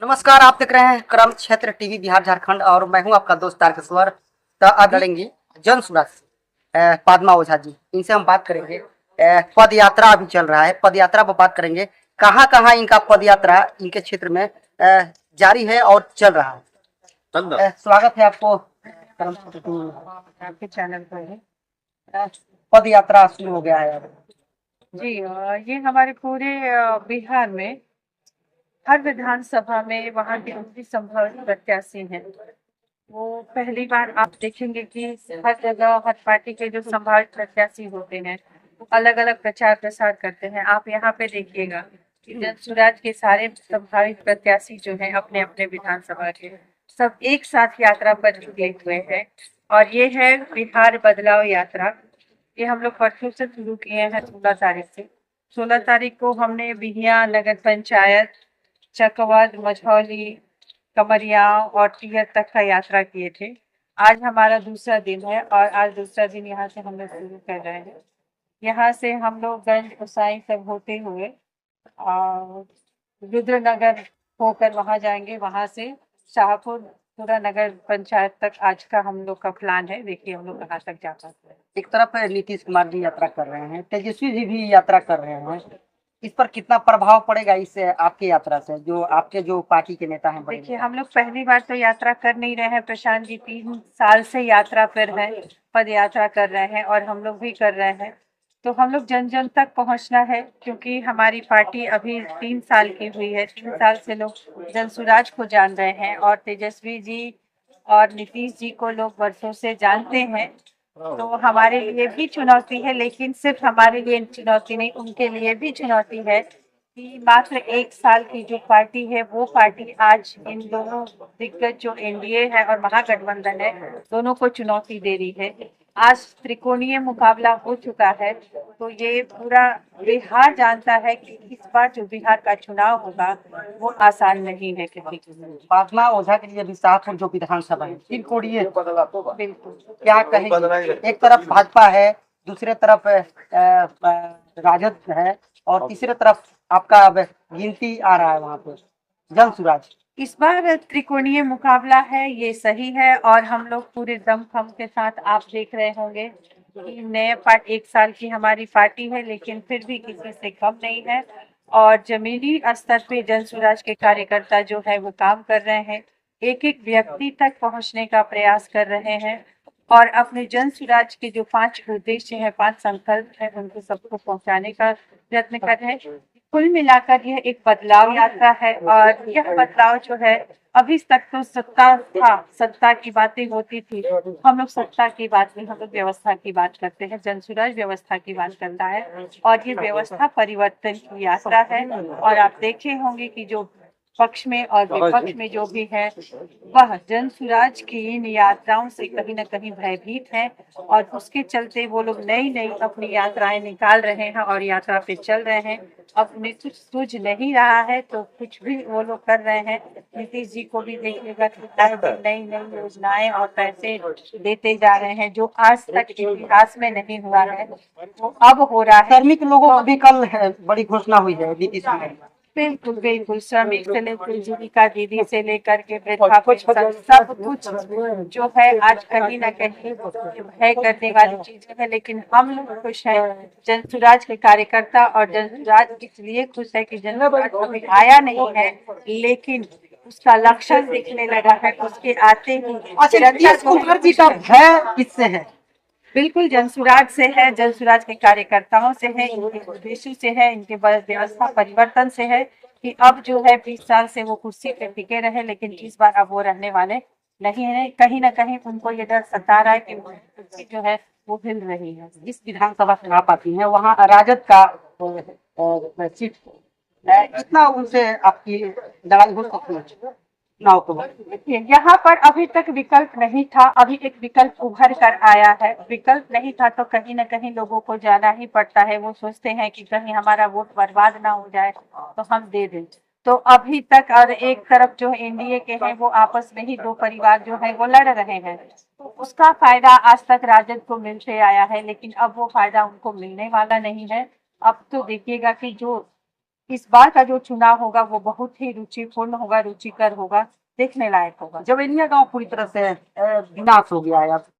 नमस्कार, आप देख रहे हैं क्रम क्षेत्र टीवी बिहार झारखंड और मैं हूं आपका दोस्त तारकेश्वर। तो अब लड़ेंगे जन सुराज पद्मा ओझा जी। इनसे हम बात करेंगे। पद यात्रा अभी चल रहा है, पद यात्रा पर बात करेंगे। कहाँ कहाँ इनका पद यात्रा इनके क्षेत्र में जारी है और चल रहा है। स्वागत है आपको क्रम क्षेत्र टीवी आपके चैनल पर है। पद यात्रा शुरू हो गया है अब। जी ये हमारे पूरे बिहार में हर विधानसभा में वहाँ के जो भी संभावित प्रत्याशी हैं वो पहली बार आप देखेंगे कि हर जगह हर पार्टी के जो संभावित प्रत्याशी होते हैं वो अलग अलग प्रचार प्रसार करते हैं। आप यहाँ पे देखिएगा कि जन सुराज के सारे संभावित प्रत्याशी जो हैं अपने अपने विधानसभा के सब एक साथ यात्रा पर निकले हुए हैं और ये है बिहार बदलाव यात्रा। ये हम लोग परसों से शुरू किए हैं 16 तारीख से। 16 तारीख को हमने बिहिया नगर पंचायत, चकवद, मझौली, कमरिया और टिहर तक का यात्रा किए थे। आज हमारा दूसरा दिन है और आज दूसरा दिन यहाँ से हम लोग शुरू कर रहे हैं। यहाँ से हम लोग गंज गोसाई सब होते हुए और रुद्रनगर होकर वहाँ जाएंगे। वहाँ से शाहपुर पूरा नगर पंचायत तक आज का हम लोग का प्लान है। देखिए हम लोग कहाँ तक जा पाते हैं। एक तरफ नीतीश कुमार जी यात्रा कर रहे हैं, तेजस्वी जी भी यात्रा कर रहे हैं। इस पर कितना प्रभाव पड़ेगा इससे आपकी यात्रा से, जो आपके जो पार्टी के नेता हैं? देखिए हम लोग पहली बार तो यात्रा कर नहीं रहे हैं। प्रशांत जी 3 साल से यात्रा पर हैं, पद यात्रा कर रहे हैं और हम लोग भी कर रहे हैं। तो हम लोग जन जन तक पहुंचना है क्योंकि हमारी पार्टी अभी 3 साल की हुई है। 3 साल से लोग जन सुराज को जान रहे हैं और तेजस्वी जी और नीतीश जी को लोग वर्षों से जानते हैं। तो हमारे लिए भी चुनौती है, लेकिन सिर्फ हमारे लिए चुनौती नहीं, उनके लिए भी चुनौती है कि मात्र 1 साल की जो पार्टी है वो पार्टी आज इन दोनों दिग्गज जो एनडीए है और महागठबंधन है दोनों को चुनौती दे रही है। आज त्रिकोणीय मुकाबला हो चुका है तो ये पूरा बिहार जानता है कि इस बार जो बिहार का चुनाव होगा वो आसान नहीं है किसी के लिए। पद्मा ओझा के लिए भी शाहपुर जो विधानसभा है त्रिकोणीय, बिल्कुल क्या कहेंगे? एक तरफ भाजपा है, दूसरे तरफ राजद है और तीसरे तरफ आपका अब गिनती आ रहा है वहां पे जन सुराज। इस बार त्रिकोणीय मुकाबला है, ये सही है और हम लोग पूरे दमखम के साथ आप देख रहे होंगे कि नए पार्ट 1 साल की हमारी पार्टी है लेकिन फिर भी किसी से कम नहीं है और जमीनी स्तर पे जन सुराज के कार्यकर्ता जो है वो काम कर रहे हैं, एक एक व्यक्ति तक पहुंचने का प्रयास कर रहे हैं और अपने जन सुराज के जो 5 उद्देश्य है, 5 संकल्प है, उनको सबको पहुंचाने का प्रयत्न कर रहे हैं। कुल मिलाकर यह एक बदलाव यात्रा है और यह बदलाव जो है अभी तक तो सत्ता था, सत्ता की बातें होती थी। हम लोग सत्ता की बात नहीं, हम लोग व्यवस्था की बात करते हैं। जन सुराज व्यवस्था की बात करता है और ये व्यवस्था परिवर्तन की यात्रा है और आप देखे होंगे कि जो पक्ष में और विपक्ष में जो भी है वह जन सुराज की इन यात्राओं से कहीं न कहीं भयभीत है और उसके चलते वो लोग नई नई अपनी यात्राएं निकाल रहे हैं और यात्रा पे चल रहे हैं। अब उन्हें कुछ सूझ नहीं रहा है तो कुछ भी वो लोग कर रहे हैं। नीतीश जी को भी देखिएगा कि नई नई योजनाएं और पैसे देते जा रहे हैं जो आज तक इतिहास में नहीं हुआ है, वो अब हो रहा है। श्रमिक लोगों को भी कल बड़ी घोषणा हुई है नीतीश कुमार। बिल्कुल बिल्कुल, श्रमिक से लेकर जीविका दीदी से लेकर के वृद्धा पेंशन सब कुछ जो है आज कहीं ना कहीं भय करने वाली चीजें है। लेकिन हम लोग खुश हैं, जन सुराज के कार्यकर्ता और जन सुराज इसलिए खुश है कि जन सुराज अभी आया नहीं है लेकिन उसका लक्षण दिखने लगा है उसके आते ही। अच्छा, नीतीश कुमार जी का भय किससे है? बिल्कुल जन सुराज से है, जन सुराज के कार्यकर्ताओं से है, इनके उद्देश्यों से है, इनके व्यवस्था परिवर्तन से है कि अब जो है 20 साल से वो कुर्सी पे टिके रहे लेकिन इस बार अब वो रहने वाले नहीं है। कहीं ना कहीं उनको ये डर सता रहा है कि कुर्सी जो है वो हिल रही है। जिस विधानसभा से आप आती हैं वहाँ राजद का सीट कितना उनसे आपकी लड़ाई हो सकती है चुनाव के बाद? देखिए यहाँ पर अभी तक विकल्प नहीं था, अभी एक विकल्प उभर कर आया है। विकल्प नहीं था तो कहीं ना कहीं लोगों को जाना ही पड़ता है। वो सोचते हैं कि कहीं हमारा वोट बर्बाद ना हो जाए तो हम दे दें। तो अभी तक और एक तरफ जो एनडीए के हैं वो आपस में ही 2 परिवार जो है वो लड़ रहे हैं तो उसका फायदा आज तक राजद को मिलते आया है लेकिन अब वो फायदा उनको मिलने वाला नहीं है। अब तो देखिएगा कि जो इस बार का जो चुनाव होगा वो बहुत ही रुचिपूर्ण होगा, रुचिकर होगा, देखने लायक होगा। जवेलिया गांव पूरी तरह से विनाश हो गया है अब।